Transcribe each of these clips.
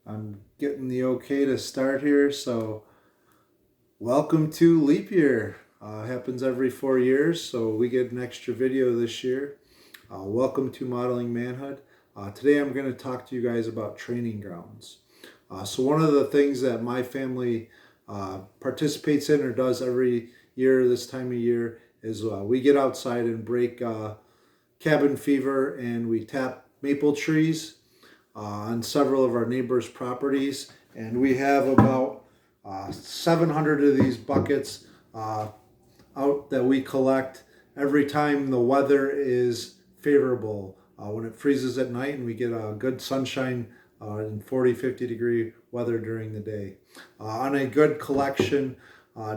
I'm getting the okay to start here, so welcome to Leap Year. Happens every 4 years, so we get an extra video this year. Welcome to Modeling Manhood. Today I'm going to talk to you guys about training grounds. So one of the things that my family participates in or does every year this time of year is we get outside and break cabin fever and we tap maple trees on several of our neighbors' properties, and we have about 700 of these buckets out that we collect every time the weather is favorable. When it freezes at night and we get a good sunshine in 40, 50 degree weather during the day. On a good collection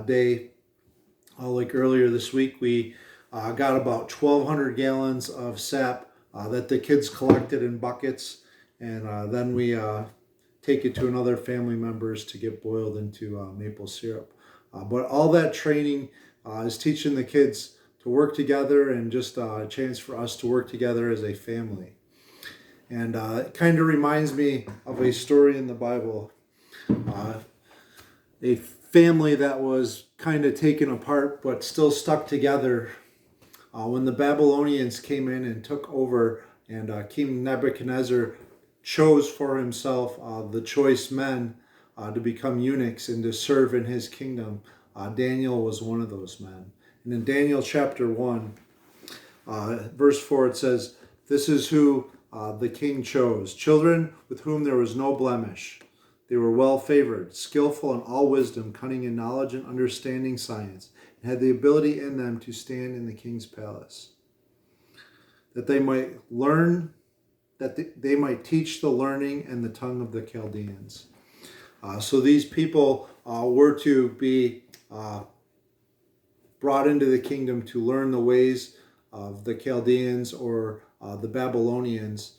day, like earlier this week, we got about 1,200 gallons of sap that the kids collected in buckets, and then we take it to another family members to get boiled into maple syrup. But all that training is teaching the kids to work together and just a chance for us to work together as a family. And it kind of reminds me of a story in the Bible. A family that was kind of taken apart but still stuck together when the Babylonians came in and took over, and King Nebuchadnezzar chose for himself the choice men to become eunuchs and to serve in his kingdom. Daniel was one of those men. And in Daniel chapter 1, verse 4, it says, "This is who the king chose, children with whom there was no blemish. They were well favored, skillful in all wisdom, cunning in knowledge and understanding science, and had the ability in them to stand in the king's palace, that they might learn, that they might teach the learning and the tongue of the Chaldeans." So these people were to be brought into the kingdom to learn the ways of the Chaldeans or the Babylonians,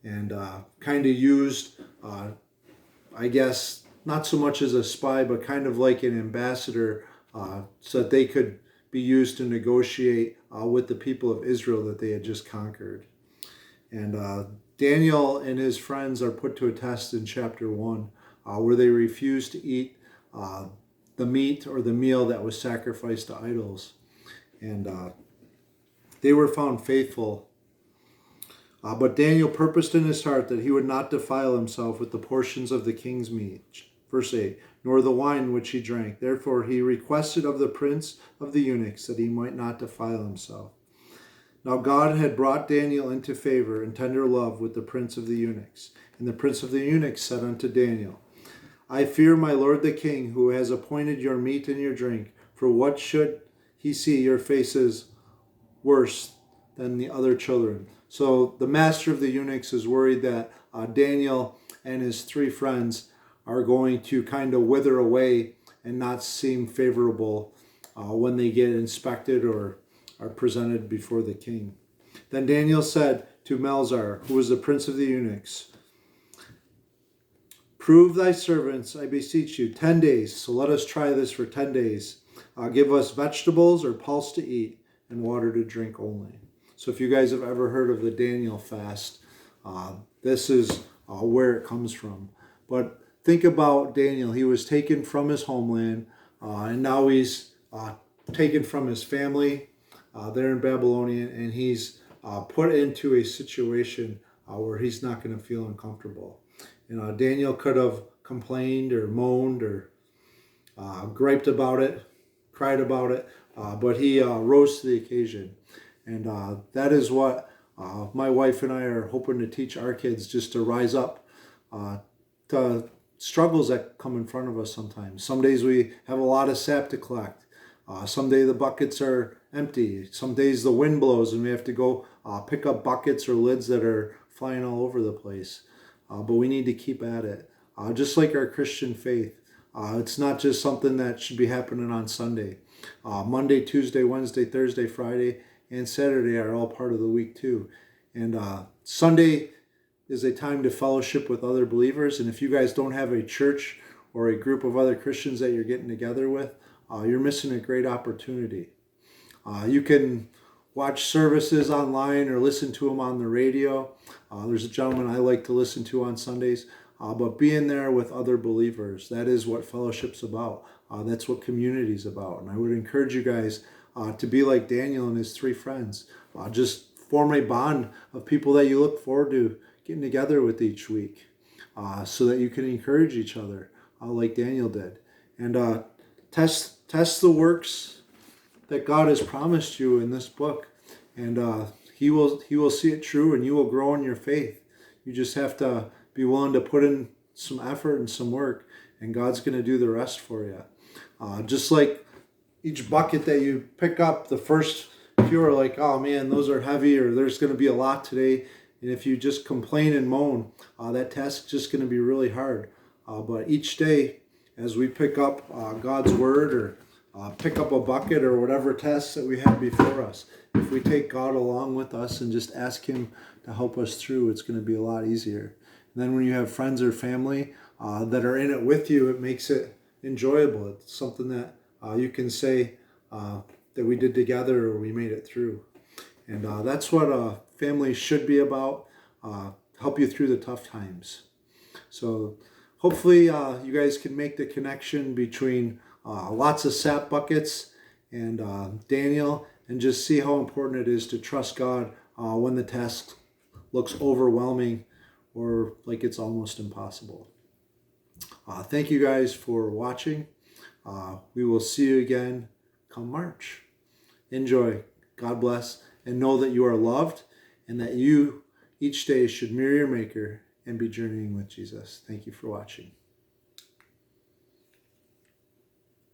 and kind of used, I guess, not so much as a spy, but kind of like an ambassador, so that they could be used to negotiate with the people of Israel that they had just conquered. And Daniel and his friends are put to a test in chapter 1, where they refuse to eat the meat or the meal that was sacrificed to idols. And they were found faithful. But Daniel purposed in his heart that he would not defile himself with the portions of the king's meat. Verse 8, nor the wine which he drank. Therefore he requested of the prince of the eunuchs that he might not defile himself. Now God had brought Daniel into favor and tender love with the prince of the eunuchs. And the prince of the eunuchs said unto Daniel, I fear my lord the king, who has appointed your meat and your drink. For what should he see your faces worse than the other children? So the master of the eunuchs is worried that Daniel and his three friends are going to kind of wither away and not seem favorable when they get inspected or are presented before the king. Then Daniel said to Melzar, who was the prince of the eunuchs, prove thy servants, I beseech you, 10 days. So let us try this for 10 days. Give us vegetables or pulse to eat and water to drink only. So if you guys have ever heard of the Daniel fast, this is where it comes from. But think about Daniel. He was taken from his homeland, and now he's taken from his family there in Babylonia, and he's put into a situation where he's not going to feel uncomfortable. Daniel could have complained or moaned or griped about it, cried about it, but he rose to the occasion. And that is what my wife and I are hoping to teach our kids, just to rise up to struggles that come in front of us sometimes. Some days we have a lot of sap to collect. Some days the buckets are empty. Some days the wind blows and we have to go pick up buckets or lids that are flying all over the place. But we need to keep at it. Just like our Christian faith. It's not just something that should be happening on Sunday. Monday, Tuesday, Wednesday, Thursday, Friday, and Saturday are all part of the week too. And Sunday is a time to fellowship with other believers. And if you guys don't have a church or a group of other Christians that you're getting together with, you're missing a great opportunity. You can watch services online or listen to them on the radio. There's a gentleman I like to listen to on Sundays. but being there with other believers. That is what fellowship's about. That's what community's about. And I would encourage you guys to be like Daniel and his 3 friends. Just form a bond of people that you look forward to getting together with each week, so that you can encourage each other, like Daniel did. And test the works that God has promised you in this book. And he will see it true, and you will grow in your faith. You just have to be willing to put in some effort and some work, and God's going to do the rest for you. Just like each bucket that you pick up, the first few are like, oh man, those are heavy, or there's going to be a lot today. And if you just complain and moan, that task's just going to be really hard. But each day, as we pick up God's word, or pick up a bucket, or whatever tasks that we have before us, if we take God along with us and just ask him to help us through, it's going to be a lot easier. And then when you have friends or family that are in it with you, it makes it enjoyable. It's something that you can say that we did together, or we made it through. And that's what family should be about, help you through the tough times. So hopefully you guys can make the connection between lots of sap buckets and Daniel, and just see how important it is to trust God when the task looks overwhelming or like it's almost impossible. Thank you guys for watching. We will see you again come March. Enjoy. God bless. And know that you are loved, and that you each day should mirror your Maker and be journeying with Jesus. Thank you for watching.